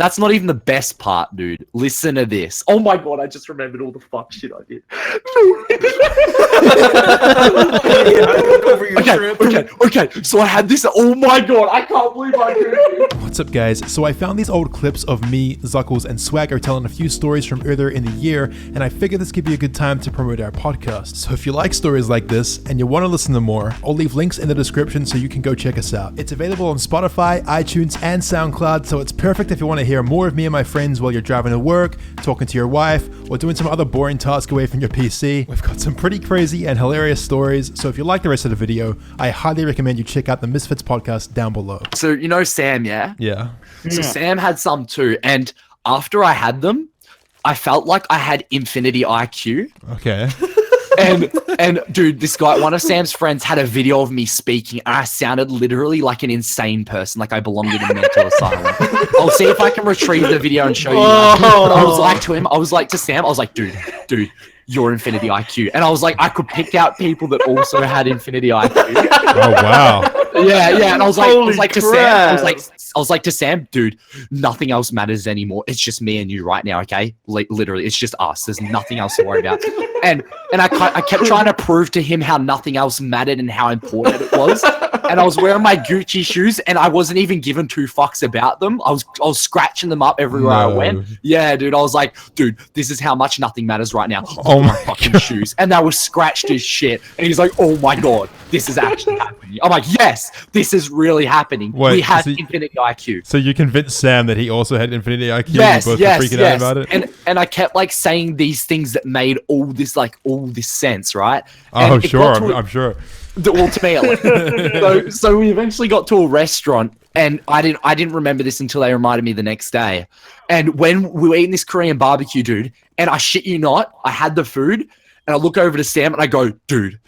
That's not even the best part, dude. Listen to this. Oh my god, I just remembered all the fuck shit I did. Okay. So I had this. Oh my god, I can't believe I did it. What's up, guys? So I found these old clips of me, Zuckles, and Swagger telling a few stories from earlier in the year, and I figured this could be a good time to promote our podcast. So if you like stories like this and you want to listen to more, I'll leave links in the description so you can go check us out. It's available on Spotify, iTunes, and SoundCloud, so it's perfect if you want to hear more of me and my friends while you're driving to work, talking to your wife, or doing some other boring task away from your PC. We've got some pretty crazy and hilarious stories, so if you like the rest of the video, I highly recommend you check out the Misfits podcast down below. So you know Sam, yeah? Yeah. So Sam had some too, and after I had them, I felt like I had infinity IQ. Okay. And dude, this guy, one of Sam's friends, had a video of me speaking, and I sounded literally like an insane person, like I belonged in a mental asylum. I'll see if I can retrieve the video and show you. But I was like to him, I was like to Sam, I was like, dude, you're infinity IQ. And I was like, I could pick out people that also had infinity IQ. Oh wow. Yeah. And I was like to Sam, dude, nothing else matters anymore. It's just me and you right now, okay? Literally, it's just us. There's nothing else to worry about. And I kept trying to prove to him how nothing else mattered and how important it was. And I was wearing my Gucci shoes, and I wasn't even giving two fucks about them. I was scratching them up everywhere I went. Yeah, dude. I was like, dude, this is how much nothing matters right now. Oh my fucking shoes, and they were scratched as shit. And he's like, oh my god, this is actually happening. I'm like, yes, this is really happening. Wait, we have infinity IQ. So you convinced Sam that he also had infinity IQ? Yes, and you both were freaking out about it? And I kept like saying these things that made all this sense, right? Oh, and sure, I'm sure. Ultimately. so we eventually got to a restaurant, and I didn't remember this until they reminded me the next day. And when we were eating this Korean barbecue, dude, and I shit you not, I had the food, and I look over to Sam and I go, dude,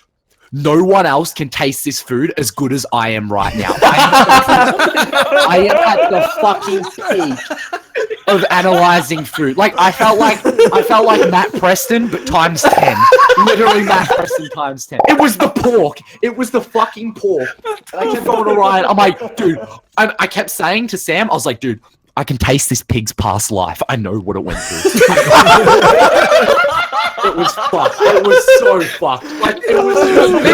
no one else can taste this food as good as I am right now. I am at the fucking peak of analyzing food. Like I felt like Matt Preston, but times 10. Literally Matt Preston times 10. It was the pork. It was the fucking pork. And I kept going around. I'm like, dude. I kept saying to Sam, I was like, dude, I can taste this pig's past life. I know what it went through. It was fucked. It was so fucked. Like it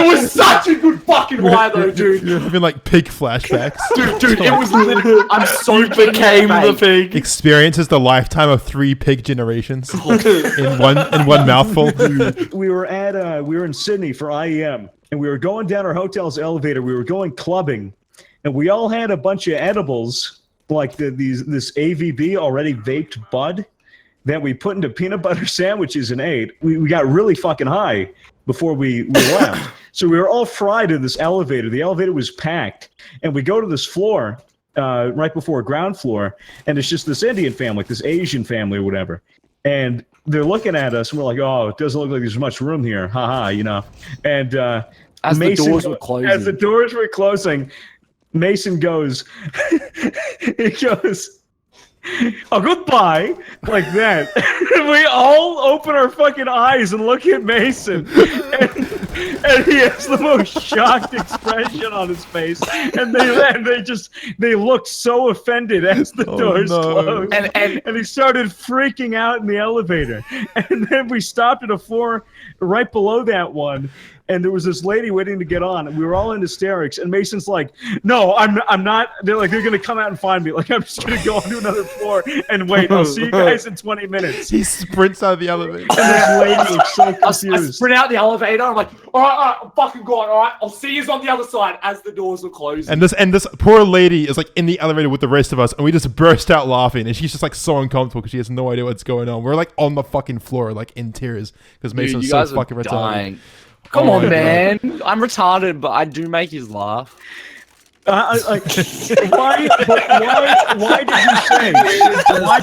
was such a good fucking lie though, dude. You're having like pig flashbacks. Dude, it was literally. I'm so you became the pig. Experiences the lifetime of 3 pig generations in one mouthful. We were in Sydney for IEM, and we were going down our hotel's elevator. We were going clubbing, and we all had a bunch of edibles, like this AVB already vaped bud that we put into peanut butter sandwiches and ate. We got really fucking high before we left. So we were all fried in this elevator. The elevator was packed. And we go to this floor, right before ground floor, and it's just this Indian family, this Asian family or whatever. And they're looking at us, and we're like, oh, it doesn't look like there's much room here. Haha, you know. And as Mason, the doors were closing, Mason goes, he goes, oh, goodbye, like that. We all open our fucking eyes and look at Mason, and he has the most shocked expression on his face, and they looked so offended as the doors closed, and he started freaking out in the elevator. And then we stopped at a floor right below that one, and there was this lady waiting to get on, and we were all in hysterics. And Mason's like, "No, I'm not." They're like, "They're gonna come out and find me. Like, I'm just gonna go onto another floor and wait. I'll see you guys in 20 minutes." He sprints out of the elevator. And this lady was so confused. I sprint out the elevator. I'm like, all right, I'm fucking going. All right, I'll see you on the other side as the doors were closing. And this poor lady is like in the elevator with the rest of us, and we just burst out laughing, and she's just like so uncomfortable because she has no idea what's going on. We're like on the fucking floor, like in tears because Mason's so fucking retarded. Come on, man. I'm retarded, but I do make his laugh. Why did you say?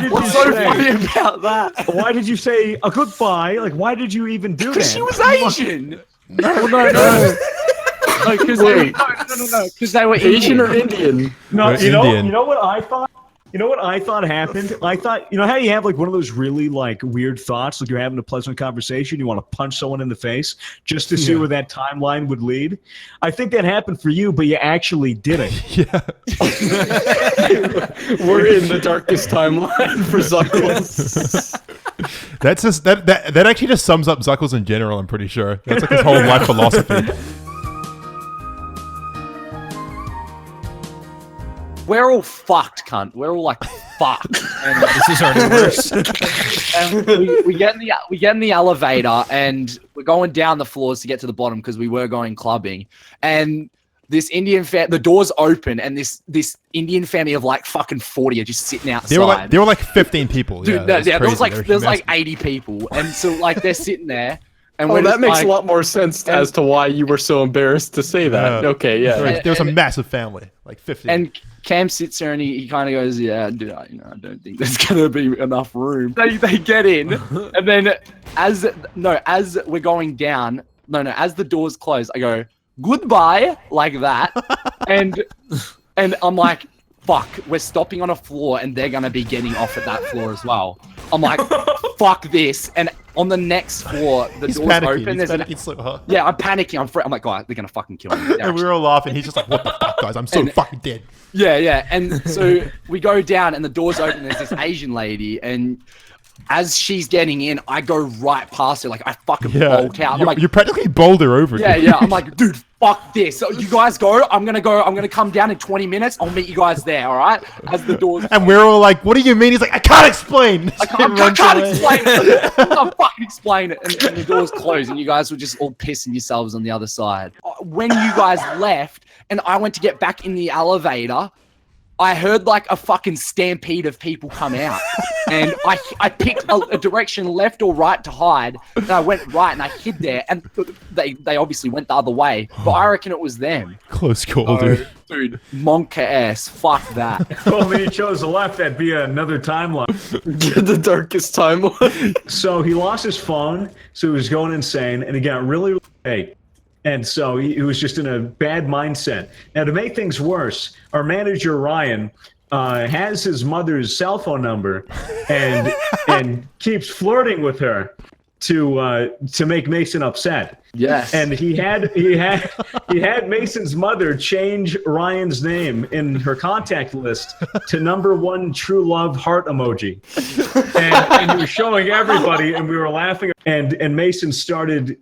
What's so funny about that? Why did you say a goodbye? Like, why did you even do that? Because she was Asian. No. Because they were Asian Indian. or Indian? No, you know what I thought? You know what I thought happened? I thought, you know how you have like one of those really like weird thoughts, like you're having a pleasant conversation, you want to punch someone in the face just to see where that timeline would lead? I think that happened for you, but you actually didn't. Yeah. We're in the darkest timeline for Zuckles. That's just that actually just sums up Zuckles in general, I'm pretty sure. That's like his whole life philosophy. We're all fucked, cunt. We're all like fucked. And this is already worse. And we get in the elevator and we're going down the floors to get to the bottom because we were going clubbing. And this Indian the doors open and this Indian family of like fucking 40 are just sitting outside. There were like 15 people. Dude, there was like 80 people, and so like they're sitting there. And that makes a lot more sense as to why you were so embarrassed to say that. Okay, yeah. There was a massive family, like 50. And Cam sits there and he kind of goes, "Yeah, dude, I don't think there's gonna be enough room." They get in, and then as we're going down, as the doors close, I go, "Goodbye," like that, and I'm like, "Fuck, we're stopping on a floor, and they're gonna be getting off at that floor as well." I'm like, "Fuck this!" And on the next floor, the doors open. He's panicking so hard. Yeah, I'm panicking. I'm like, "God, they're gonna fucking kill me." And we were all laughing. He's just like, "What the fuck, guys? I'm so fucking dead." Yeah. And so we go down, and the doors open. There's this Asian lady, and as she's getting in, I go right past her. Like, I fucking bolt out. I'm like, you practically bowled her over. Yeah. I'm like, "Dude, fuck this. So you guys go. I'm gonna come down in 20 minutes. I'll meet you guys there, all right?" As the doors. And we're all like, "What do you mean?" He's like, "I can't explain." I can't explain it. I can't fucking explain it. And the doors close, and you guys were just all pissing yourselves on the other side. When you guys left, and I went to get back in the elevator, I heard like a fucking stampede of people come out, and I picked a direction left or right to hide, and I went right and I hid there, and they obviously went the other way, but I reckon it was them. Close call, dude. Dude, monka ass, fuck that. Well, I mean, he chose the left. That'd be another timeline. The darkest timeline. So he lost his phone, so he was going insane, and he got really late. And so he was just in a bad mindset. Now, to make things worse, our manager, Ryan, has his mother's cell phone number and keeps flirting with her to make Mason upset. Yes. And he had Mason's mother change Ryan's name in her contact list to #1 true love heart emoji. And he was showing everybody, and we were laughing. And Mason started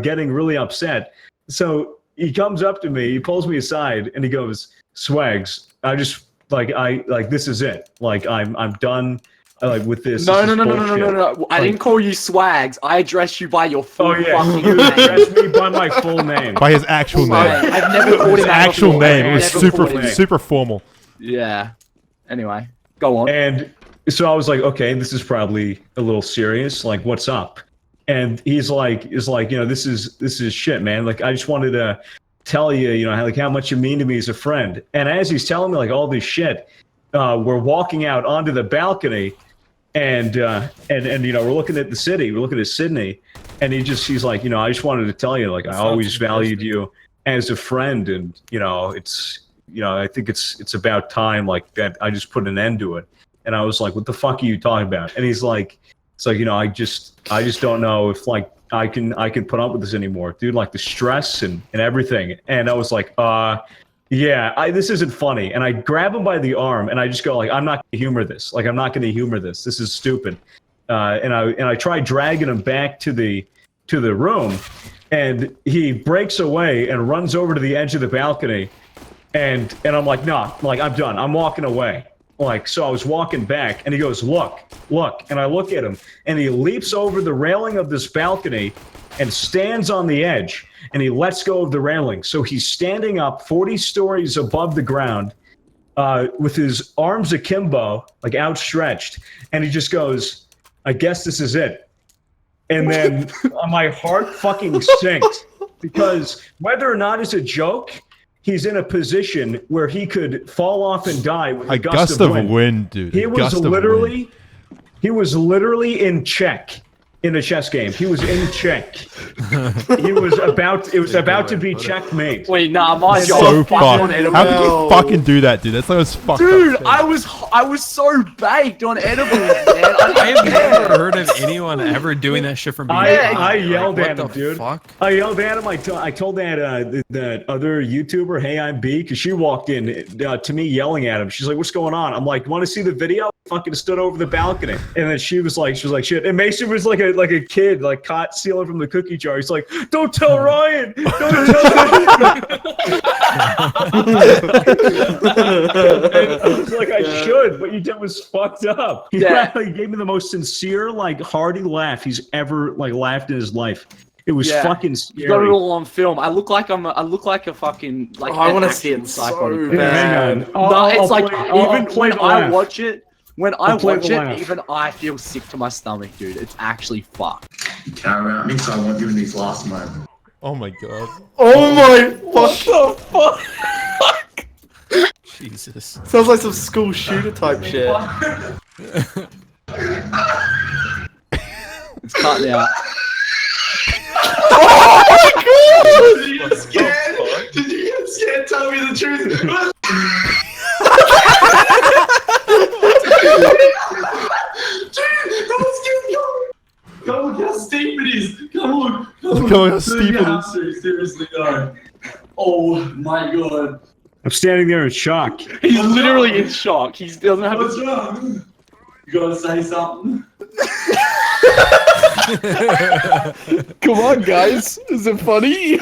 getting really upset. So he comes up to me, he pulls me aside, and he goes, "Swags, I just this is it. Like I'm done with this." No. Bullshit. I didn't call you Swags. I addressed you by your full fucking You name. addressed me by my full name. By his actual name. I've never called him His that actual before. name. It was I've never called him. super formal. Yeah. Anyway, go on. And so I was like, okay, this is probably a little serious. Like, what's up? And he's like, this is shit, man. Like, I just wanted to tell you, how much you mean to me as a friend. And as he's telling me like all this shit, we're walking out onto the balcony, and we're looking at the city. We're looking at Sydney, and he's like, I just wanted to tell you, like, I always valued you as a friend, and I think it's about time, like, that I just put an end to it. And I was like, what the fuck are you talking about? And he's like, it's like, I just don't know if like I can put up with this anymore, dude. Like the stress and everything. And I was like, this isn't funny. And I grab him by the arm and I just go like, I'm not gonna humor this. Like, I'm not gonna humor this. This is stupid. And I try dragging him back to the room, and he breaks away and runs over to the edge of the balcony. And I'm like, no, like, I'm done. I'm walking away. Like, so I was walking back, and he goes, look, and I look at him, and he leaps over the railing of this balcony and stands on the edge, and he lets go of the railing. So he's standing up 40 stories above the ground with his arms akimbo, like outstretched, and he just goes, I guess this is it. And then my heart fucking sinks, because whether or not it's a joke, he's in a position where he could fall off and die with a gust of wind. Dude. He was literally in check. in a chess game. He was in check. It was about to be checkmate. Wait, nah, my So job. fucked. How could you fucking do that, dude? That's like was fucked Dude, up. I was so baked on edibles, man. I have never heard of anyone ever doing that shit from being I yelled what at him, the dude. Fuck? I yelled at him. I told that other YouTuber, "Hey, I'm B," because she walked in to me yelling at him. She's like, "What's going on?" I'm like, "Want to see the video?" Fucking stood over the balcony, and then she was like, "Shit." And Mason was like a kid, like caught stealing from the cookie jar. He's like, "Don't tell Ryan. Don't tell him." I was like, "I should," but you did was fucked up. He gave me the most sincere, like hearty laugh he's ever like laughed in his life. It was fucking scary. You got it all on film. I look like a fucking like. I want to an see it actual so psychotic. bad. No, it's like even when I laugh. watch it, when I I'll play watch the it, laugh. even I feel sick to my stomach, dude. It's actually fucked. Care about me, so I want you in these last moments. Oh my god. Oh my fuck. Jesus. Sounds like some school shooter type shit. It's cut out. Did you get scared? Did you get scared? Tell me the truth. Come on, how steep it is. Come on. Look how steep it is. Seriously, no. Oh my god. I'm standing there in shock. He's literally in shock. He doesn't have. What's wrong? You gotta say something. Come on, guys. Is it funny?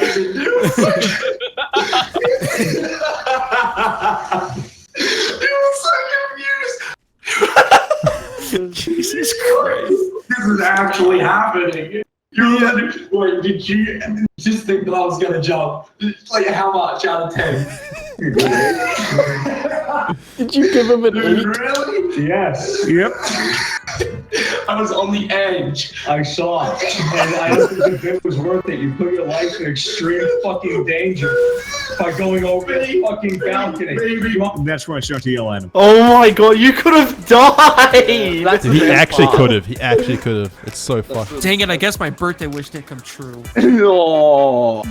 Jesus Christ. This is actually happening. Wait, did you just think that I was gonna jump? Like, how much out of 10? Did you give him an 8? Really? Yes. Yep. I was on the edge. I saw it. And I don't think it was worth it. You put your life in extreme fucking danger by going over the fucking balcony. And that's when I start to yell at him. Oh my god, you could have died! That's Dude, he actually could have. He actually could have. It's so fucked. Dang it! I guess my birthday wish didn't come true. Oh.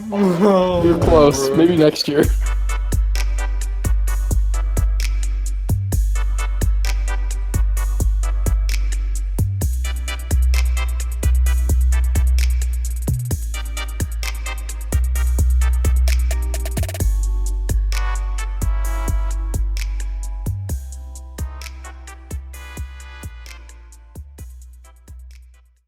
You're close. Maybe next year.